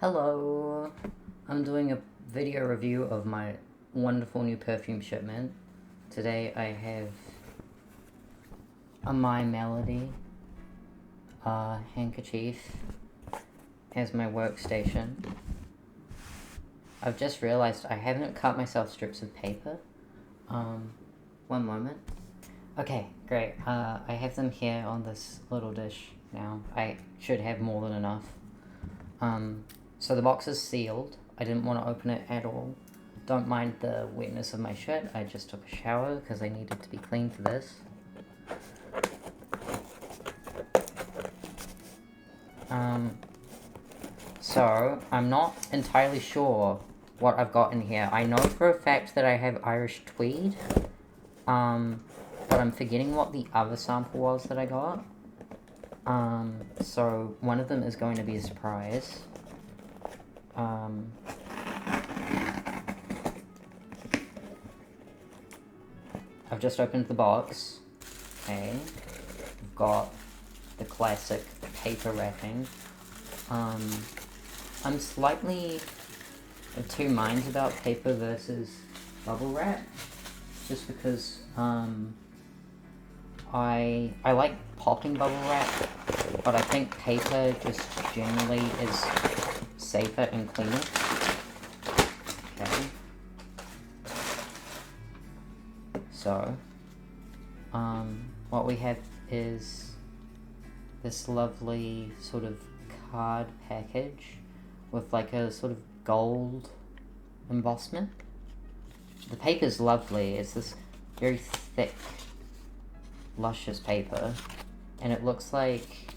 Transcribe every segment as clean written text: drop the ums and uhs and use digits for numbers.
Hello! I'm doing a video review of my wonderful new perfume shipment. Today I have a My Melody handkerchief as my workstation. I've just realized I haven't cut myself strips of paper. One moment. Okay, great. I have them here on this little dish now. I should have more than enough. So the box is sealed. I didn't want to open it at all. Don't mind the wetness of my shirt. I just took a shower because I needed to be clean for this. So I'm not entirely sure what I've got in here. I know for a fact that I have Irish Tweed. But I'm forgetting what the other sample was that I got. So one of them is going to be a surprise. I've just opened the box. Okay. We've got the classic paper wrapping. I'm slightly of two minds about paper versus bubble wrap. Just because, I like popping bubble wrap, but I think paper just generally is safer and cleaner. Okay. So, what we have is this lovely sort of card package with like a sort of gold embossment. The paper's lovely. It's this very thick, luscious paper, and it looks like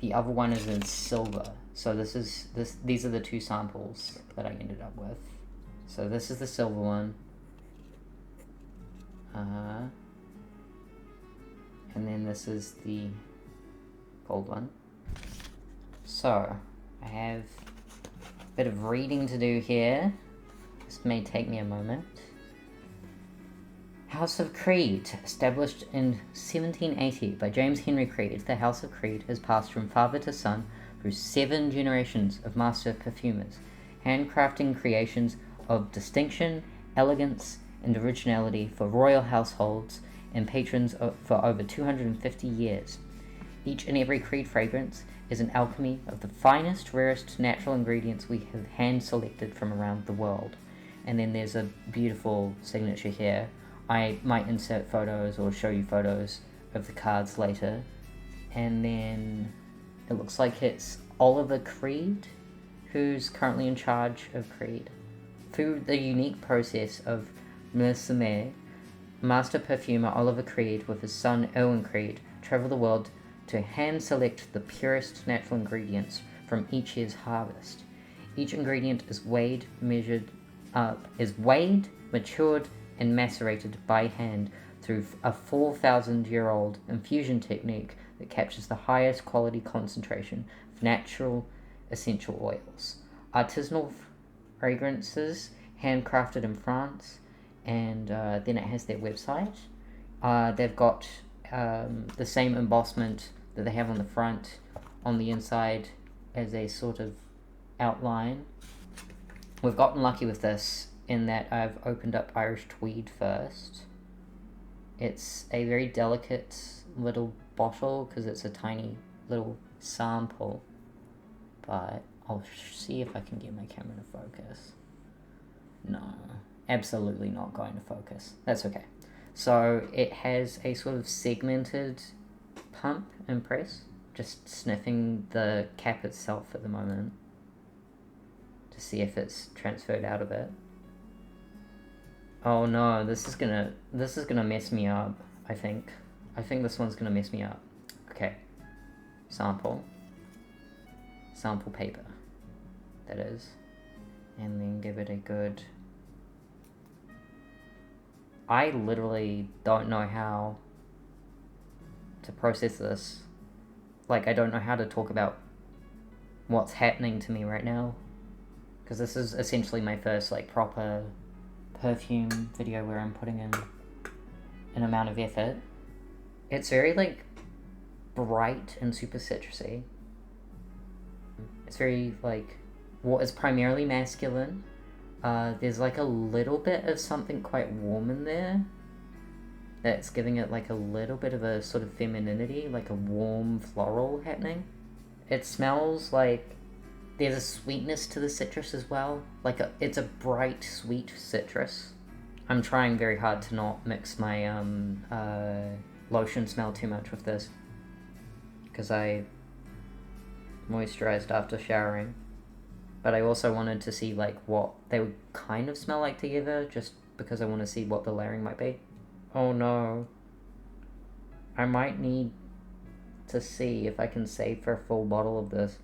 the other one is in silver. So these are the two samples that I ended up with. So this is the silver one. And then this is the gold one. So, I have a bit of reading to do here. This may take me a moment. House of Creed. Established in 1780 by James Henry Creed, the House of Creed has passed from father to son through 7 generations of master perfumers, handcrafting creations of distinction, elegance, and originality for royal households and patrons for over 250 years. Each and every Creed fragrance is an alchemy of the finest, rarest natural ingredients we have hand-selected from around the world. And then there's a beautiful signature here. I might insert photos or show you photos of the cards later. And then it looks like it's Oliver Creed, who's currently in charge of Creed. Through the unique process of Mercier, master perfumer Oliver Creed with his son Owen Creed travel the world to hand-select the purest natural ingredients from each year's harvest. Each ingredient is weighed, matured, and macerated by hand through a 4,000-year-old infusion technique that captures the highest quality concentration of natural essential oils. Artisanal fragrances, handcrafted in France, and then it has their website. They've got the same embossment that they have on the front on the inside as a sort of outline. We've gotten lucky with this in that I've opened up Irish Tweed first. It's a very delicate little bottle because it's a tiny little sample, but I'll see if I can get my camera to focus. No, absolutely not going to focus. That's okay. So it has a sort of segmented pump and press, just sniffing the cap itself at the moment to see if it's transferred out of it. Oh no, this is gonna mess me up, I think. I think this one's gonna mess me up. Okay. Sample paper, that is. And then give it a good... I literally don't know how to process this. Like, I don't know how to talk about what's happening to me right now. Because this is essentially my first, like, proper perfume video where I'm putting in an amount of effort. It's very, like, bright and super citrusy. It's very, like, it's primarily masculine. There's like a little bit of something quite warm in there that's giving it like a little bit of a sort of femininity, like a warm floral happening. It smells like there's a sweetness to the citrus as well. Like it's a bright, sweet citrus. I'm trying very hard to not mix my lotion smell too much with this, because I moisturized after showering. But I also wanted to see like what they would kind of smell like together, just because I want to see what the layering might be. Oh no. I might need to see if I can save for a full bottle of this.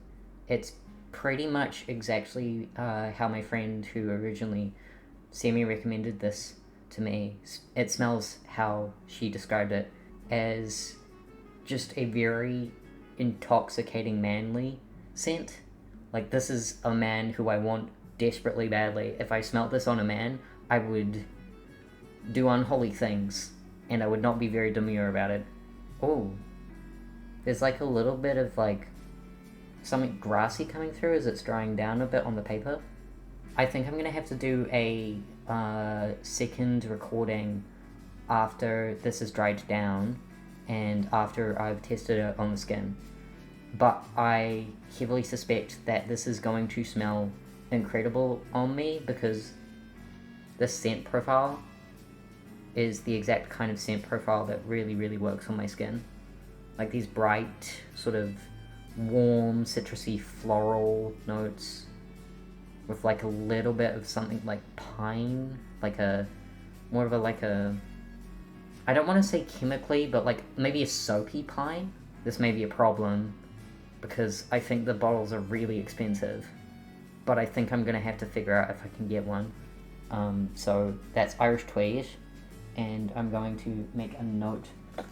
It's pretty much exactly how my friend who originally semi-recommended this to me. It smells how she described it, as just a very intoxicating manly scent. Like, this is a man who I want desperately badly. If I smelt this on a man, I would do unholy things, and I would not be very demure about it. Oh, there's like a little bit of like something grassy coming through as it's drying down a bit on the paper. I think I'm gonna have to do a second recording after this is dried down and after I've tested it on the skin. But I heavily suspect that this is going to smell incredible on me, because this scent profile is the exact kind of scent profile that really, really works on my skin. Like these bright, sort of warm, citrusy, floral notes with like a little bit of something like pine, like a, more of a, like a, I don't want to say chemically, but like maybe a soapy pine. This may be a problem, because I think the bottles are really expensive, but I think I'm gonna have to figure out if I can get one. So that's Irish Tweed, and I'm going to make a note of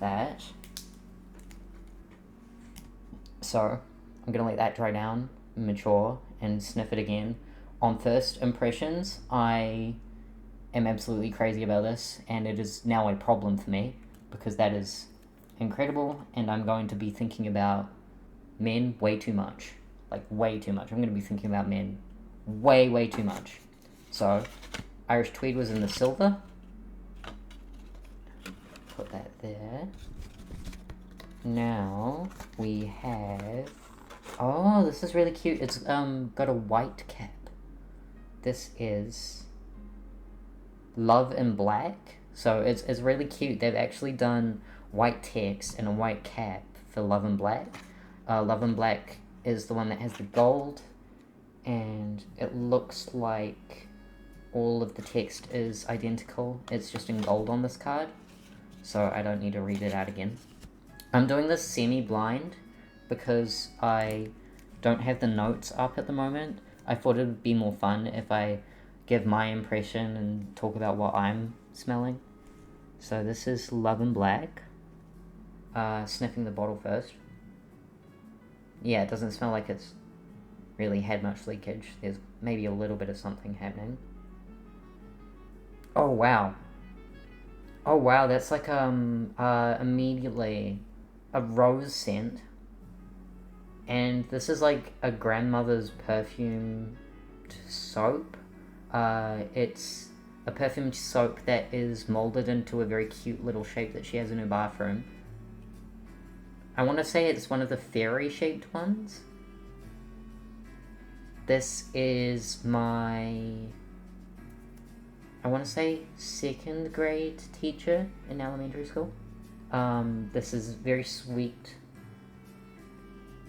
that. So I'm gonna let that dry down, mature, and sniff it again. On first impressions, I am absolutely crazy about this, and it is now a problem for me, because that is incredible, and I'm going to be thinking about men way too much. Like, way too much. I'm going to be thinking about men way, way too much. So, Irish Tweed was in the silver. Put that there. Now, we have... Oh, this is really cute. It's got a white cap. This is Love in Black. So, it's really cute. They've actually done white text and a white cap for Love in Black. Love in Black is the one that has the gold, and it looks like all of the text is identical. It's just in gold on this card, so I don't need to read it out again. I'm doing this semi-blind because I don't have the notes up at the moment. I thought it would be more fun if I give my impression and talk about what I'm smelling. So this is Love in Black. Sniffing the bottle first. Yeah, it doesn't smell like it's really had much leakage. There's maybe a little bit of something happening. Oh wow. Oh wow, that's like immediately a rose scent. And this is like a grandmother's perfumed soap. It's a perfumed soap that is molded into a very cute little shape that she has in her bathroom. I want to say it's one of the fairy-shaped ones. This is my, I want to say, second grade teacher in elementary school. This is very sweet.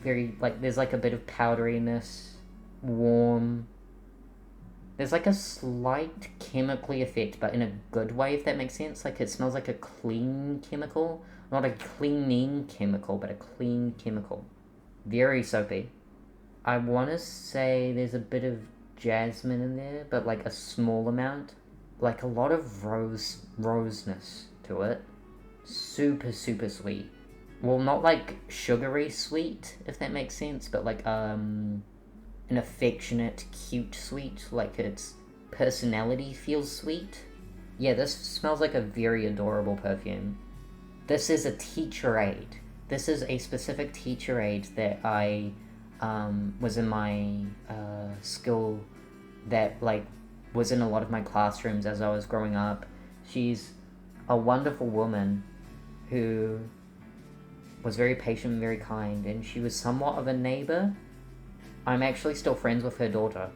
Very, like, there's like a bit of powderiness, warm. There's like a slight chemically effect, but in a good way, if that makes sense. Like, it smells like a clean chemical. Not a cleaning chemical, but a clean chemical. Very soapy. I want to say there's a bit of jasmine in there, but like a small amount. Like a lot of roseness to it. Super, super sweet. Well, not like sugary sweet, if that makes sense, but like an affectionate, cute sweet. Like its personality feels sweet. Yeah, this smells like a very adorable perfume. This is a teacher aid. This is a specific teacher aid that I was in my school that like was in a lot of my classrooms as I was growing up. She's a wonderful woman who was very patient and very kind, and she was somewhat of a neighbor. I'm actually still friends with her daughter.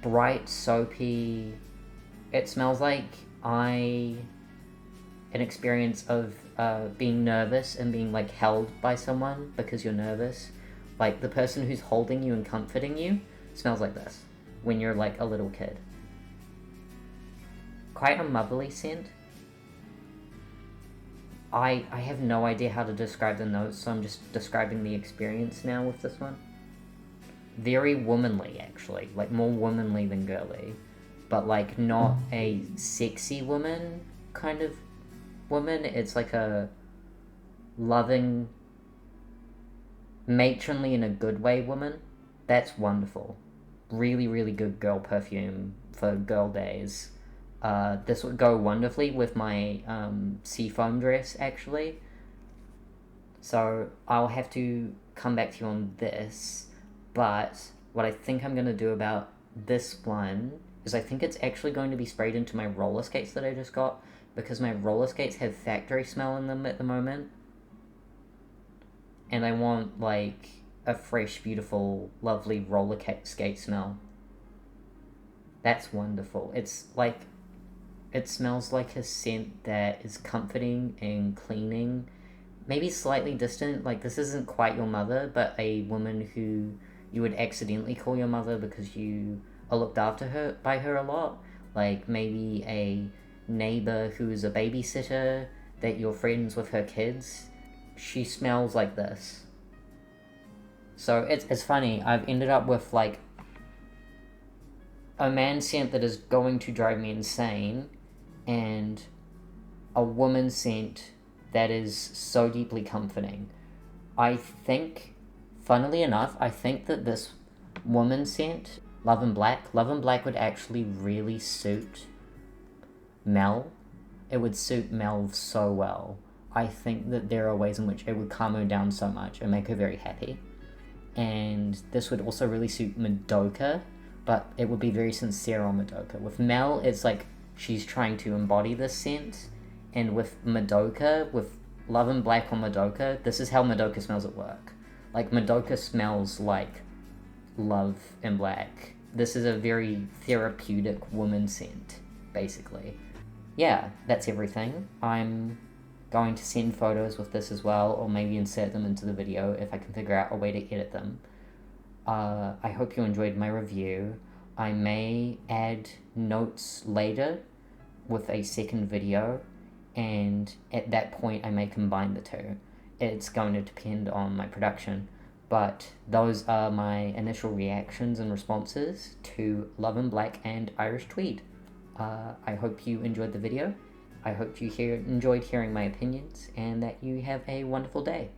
Bright, soapy. It smells like an experience of being nervous and being like held by someone because you're nervous. Like the person who's holding you and comforting you smells like this when you're like a little kid. Quite a motherly scent. I have no idea how to describe the notes, so I'm just describing the experience now with this one. Very womanly, actually. Like, more womanly than girly. But, like, not a sexy woman kind of woman. It's like a loving, matronly in a good way woman. That's wonderful. Really, really good girl perfume for girl days. This would go wonderfully with my seafoam dress, actually. So I'll have to come back to you on this. But what I think I'm going to do about this one is I think it's actually going to be sprayed into my roller skates that I just got, because my roller skates have factory smell in them at the moment. And I want, like, a fresh, beautiful, lovely roller skate smell. That's wonderful. It's like, it smells like a scent that is comforting and cleaning. Maybe slightly distant, like this isn't quite your mother, but a woman who you would accidentally call your mother because you are looked after by her a lot. Like maybe a neighbor who is a babysitter that you're friends with her kids. She smells like this. So it's funny, I've ended up with like a man scent that is going to drive me insane, and a woman scent that is so deeply comforting. I think, funnily enough, I think that this woman scent, Love and Black would actually really suit Mel. It would suit Mel so well. I think that there are ways in which it would calm her down so much and make her very happy. And this would also really suit Madoka, but it would be very sincere on Madoka. With Mel, it's like she's trying to embody this scent, and with Madoka, with Love and Black on Madoka, this is how Madoka smells at work. Like, Madoka smells like Love and Black. This is a very therapeutic woman scent, basically. Yeah, that's everything. I'm going to send photos with this as well, or maybe insert them into the video if I can figure out a way to edit them. I hope you enjoyed my review. I may add notes later with a second video, and at that point I may combine the two. It's going to depend on my production, but those are my initial reactions and responses to Love and Black and Irish Tweed. I hope you enjoyed the video. I hope you enjoyed hearing my opinions, and that you have a wonderful day.